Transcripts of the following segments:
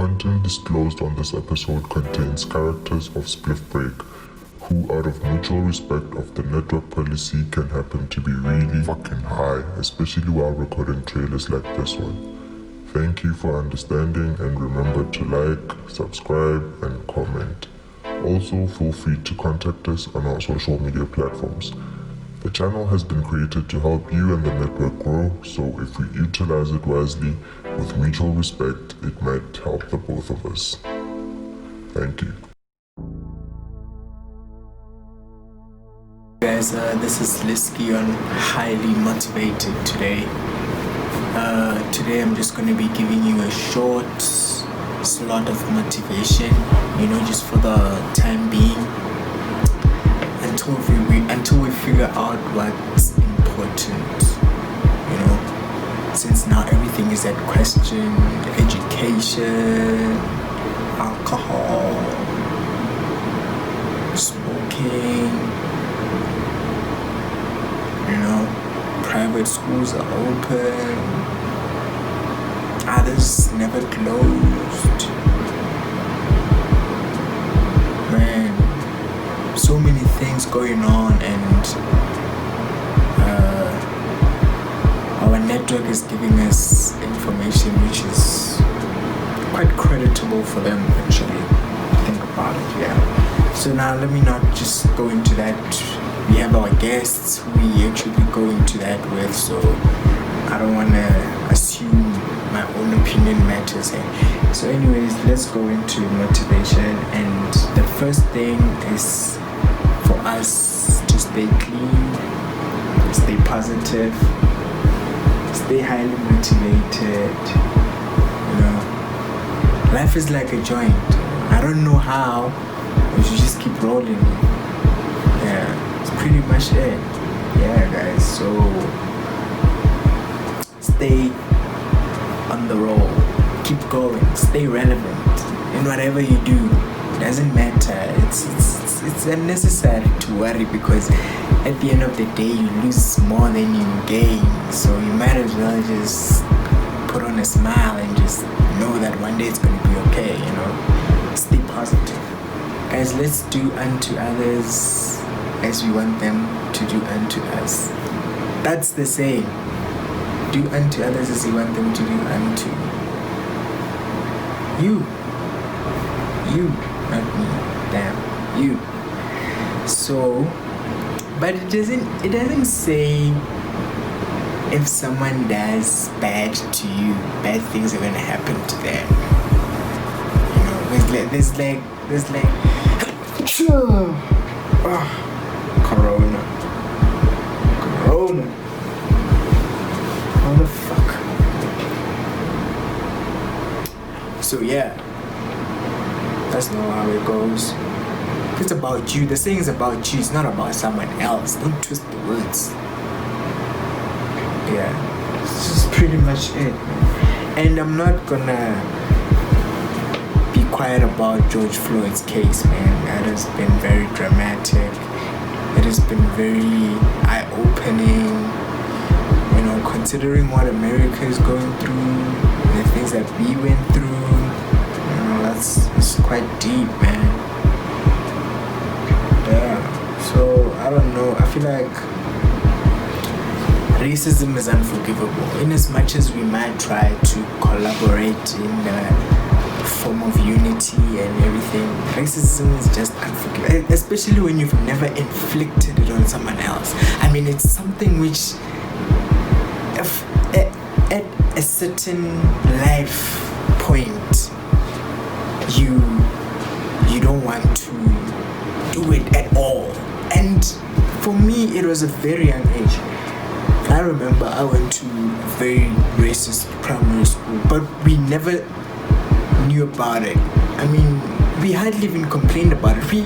content disclosed on this episode contains characters of Spliff Break, who out of mutual respect of the network policy can happen to be really fucking high, especially while recording trailers like this one. Thank you for understanding, and remember to like, subscribe and comment. Also feel free to contact us on our social media platforms. The channel has been created to help you and the network grow, so if we utilize it wisely with mutual respect, it might help the both of us. Thank you. Guys, this is Liski on Highly Motivated today. Today I'm just going to be giving you a short slot of motivation, just for the time being, until we figure out what's important. Since now everything is at question: education, alcohol, smoking. Private schools are open, others never closed. Man, so many things going on, and our network is giving us information which is quite creditable for them, actually. Think about it, yeah. So now let me not just go into that. We have our guests who we actually go into that with, so I don't want to assume my own opinion matters here. So anyways, let's go into motivation, and the first thing is for us to stay clean, stay positive, stay highly motivated. Life is like a joint. I don't know how, we should just keep rolling. Yeah, it's pretty much it. Yeah, guys, so stay on the roll, keep going, stay relevant in whatever you do. It doesn't matter. It's unnecessary to worry, because at the end of the day you lose more than you gain, so you might as well just put on a smile and just know that one day it's going to be okay. Stay positive, guys. Let's do unto others as we want them to do unto us. That's the saying. Do unto others as you want them to do unto you. You, not me. Damn, you. So, but it doesn't say if someone does bad to you, bad things are gonna happen to them. There's like Corona. What the fuck? So yeah, that's not how it goes. It's about you. The saying is about you. It's not about someone else. Don't twist the words. Yeah, this is pretty much it. And I'm not gonna be quiet about George Floyd's case, man. That has been very dramatic. It has been very eye-opening, considering what America is going through, the things that we went through. It's quite deep, man. Yeah. So I don't know. I feel like racism is unforgivable. In as much as we might try to collaborate in the form of unity and everything, racism is just unforgivable, especially when you've never inflicted it on someone else. I mean, it's something which, if at a certain life point, you don't want to do it at all. And for me, it was a very young age. I remember I went to a very racist primary school, but we never knew about it. I mean, we hardly even complained about it. We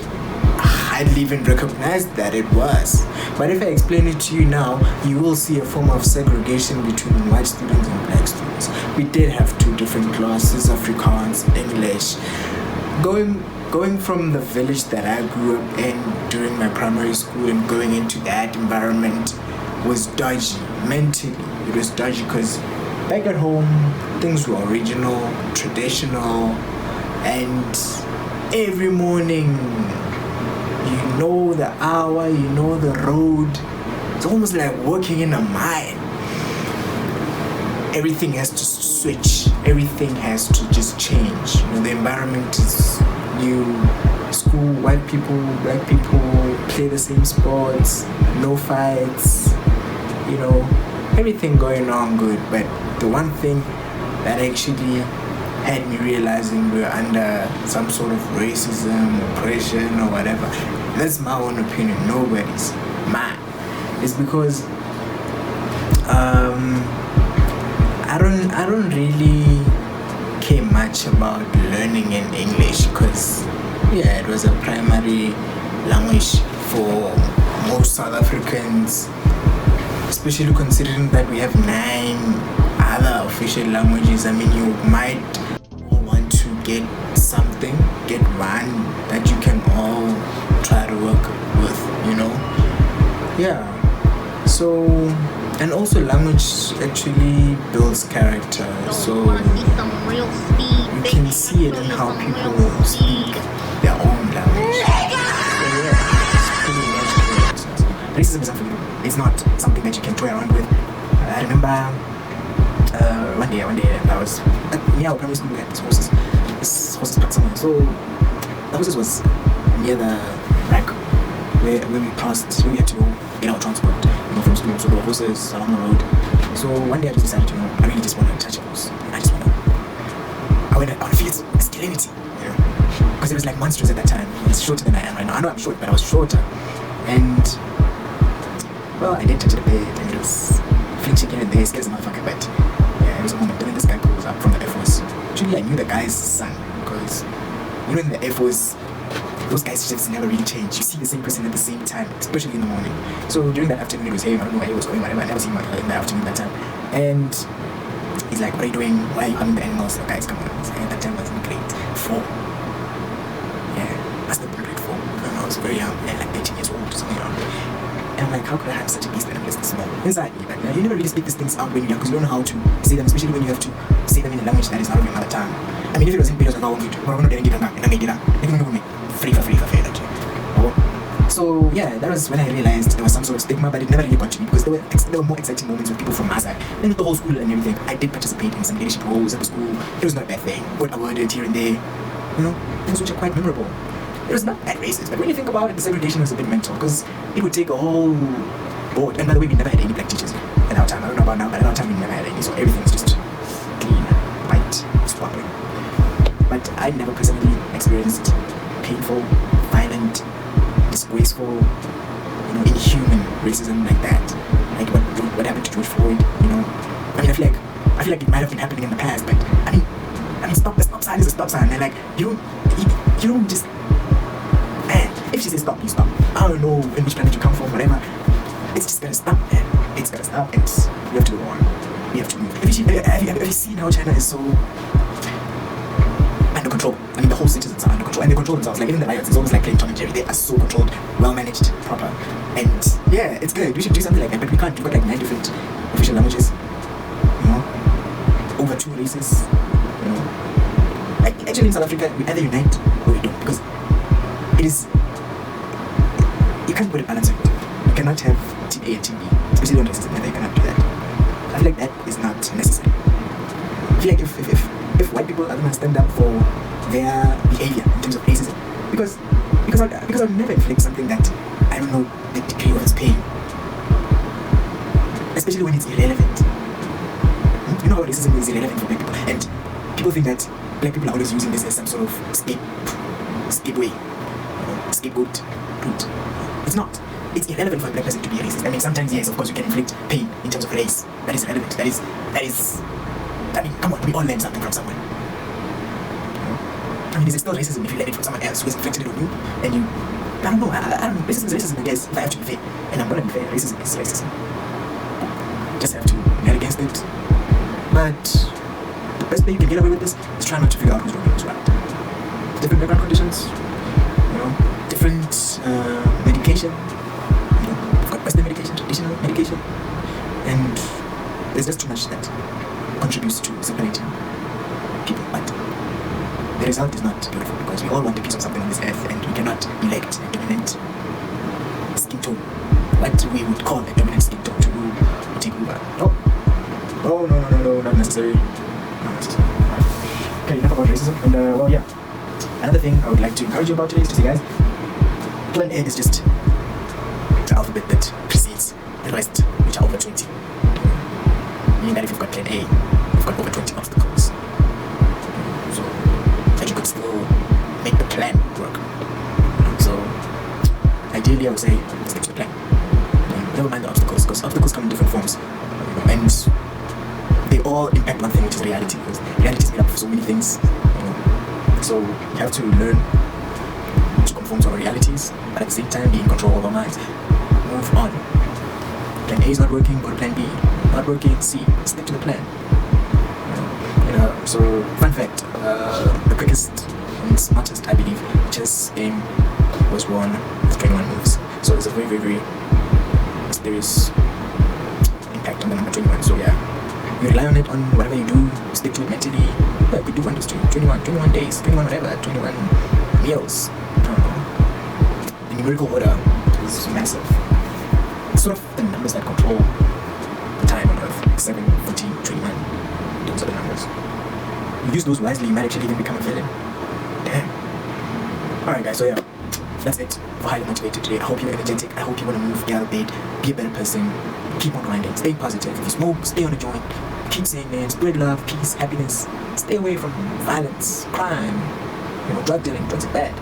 hardly even recognized that it was. But if I explain it to you now, you will see a form of segregation between white students and black students. We did have two different classes, Afrikaans, English. Going from the village that I grew up in during my primary school and going into that environment was dodgy. Mentally, it was dodgy because back at home, things were original, traditional, and every morning, you know the hour, you know the road. It's almost like working in a mine. Everything has to switch. Everything has to just change. You know, the environment is new. School, white people, black people play the same sports. No fights. You know, everything going on good. But the one thing that actually had me realizing we're under some sort of racism, oppression, or whatever. That's my own opinion. Nobody's. Mine. It's because I don't really care much about learning in English because it was a primary language for most South Africans, especially considering that we have 9 other official languages. I mean, you might want to get one that you can all try to work with, you know? Yeah. So, and also language actually builds character. So you can see it in how people speak their own language. So it's pretty much great. Racism is unforgivable. It's not something that you can toy around with. I remember one day I was at our primary school at this horses park somewhere. So the horses was near the rack where we passed. We had to get our transport, from school. So the horses along the road. So one day I just decided, I really just want to touch a horse. I want to feel its masculinity, because it was like monstrous at that time. It's shorter than I am right now. I know I'm short, but I was shorter. And well, I did touch it a bit, and it was flinching here and there, scares a motherfucker. But it was a moment. Then this guy pulls up from the Air Force. Actually, I knew the guy's son because in the Air Force, those guys' shifts never really change. You see the same person at the same time, especially in the morning. So during that afternoon, it was him. I don't know where he was going, whatever. I never seen him in the afternoon that time. And he's like, "What are you doing? Why are you harming the animals?" The guys, come on. At that time, I was in grade 4. Yeah, I was in grade 4. I was very young, like 13 years old, something around. And I'm like, how could I have such a beast animal this small? Inside me, like, you never really speak these things out when you're young because you don't know how to say them, especially when you have to say them in a language that is not of your mother tongue. I mean, if it was in videos, I would So that was when I realized there was some sort of stigma, but it never really got to me because there were more exciting moments with people from my side. Then with the whole school and everything, I did participate in some leadership roles at the school. It was not a bad thing. Got awarded here and there, things which are quite memorable. It was not that racist, but when you think about it, the segregation was a bit mental because it would take a whole board. And by the way, we never had any black teachers at our time. I don't know about now, but at our time we never had any, so everything was just clean, white, swapping. But I never personally experienced painful, violent, disgraceful, inhuman racism like that. Like what happened to George Floyd, I mean, I feel like it might have been happening in the past, but I mean, the stop sign is a stop sign, and like you don't just, man. If she says stop, you stop. I don't know in which planet you come from, whatever. It's just gonna stop, man. It's gonna stop, and we have to go on. We have to move. Have you seen how China is so under control? I mean, the whole citizens are under control, and they control themselves. Like even the riots, it's almost like playing Tom and Jerry. They are so controlled, well managed, proper, and it's good. We should do something like that, but we can't. We've got like 9 different official languages, over 2 races, Like actually in South Africa, we either unite or we don't, because it is. You can't put a balance on it. You cannot have team A and team B, especially on racism. You cannot do that. I feel like that is not necessary. I feel like if white people are going to stand up for their behavior in terms of racism, because I'll never inflict something that I don't know the degree of its pain, especially when it's irrelevant. You know how racism is irrelevant for black people, and people think that black people are always using this as some sort of scapegoat route. It's not. It's irrelevant for a black person to be a racist. I mean, sometimes yes, of course, you can inflict pain in terms of race. That is relevant. That is. I mean, come on, we all learn something from someone. I mean, is it still racism if you learn it from someone else who has inflicted it on you? And you, I don't know. Racism is racism, I guess. If I have to be fair, and I'm gonna be fair, racism is racism. Just have to get against it. But the best way you can get away with this is try not to figure out who's wrong and who's right. Different background conditions, different medication. We've got Western medication, traditional medication, and there's just too much that contributes to separating people, but the result is not beautiful because we all want a piece of something on this earth and we cannot elect a dominant skin tone, what we would call a dominant skin tone to rule or take over. No, not necessary. Not necessary. Okay, enough about racism. And well, yeah. Another thing I would like to encourage you about today is to say, guys, Plan A is just the alphabet that precedes the rest, which are over 20. Meaning that if you've got Plan A, you've got over 20 obstacles. So that you could still make the plan work. So ideally, I would say stick to the plan. Never mind the obstacles, because obstacles come in different forms, and they all impact one thing, which is reality. Because reality is made up of so many things. So we have to learn to conform to our realities, but at the same time be in control of our minds. Move on. Plan A is not working, go to Plan B. Not working, C. Stick to the plan. So fun fact: the quickest and smartest, I believe, chess game was won with 21 moves. So there's a very, very, very mysterious impact on the number 21. So yeah, you rely on it on whatever you do. Stick to it mentally. But we do wonders too. 21 days, 21 whatever, 21 meals. The numerical order is massive. It's sort of the numbers that control the time on Earth. 7, 14, 21. Those are the numbers. You use those wisely, you might actually even become a villain. Damn. Alright guys, so yeah, that's it for Highly Motivated today. I hope you're energetic. I hope you want to move, get out of bed, be a better person, keep on grinding, stay positive. If you smoke, stay on a joint. Keep saying, man, spread love, peace, happiness. Stay away from violence, crime, drug dealing. Drugs are bad.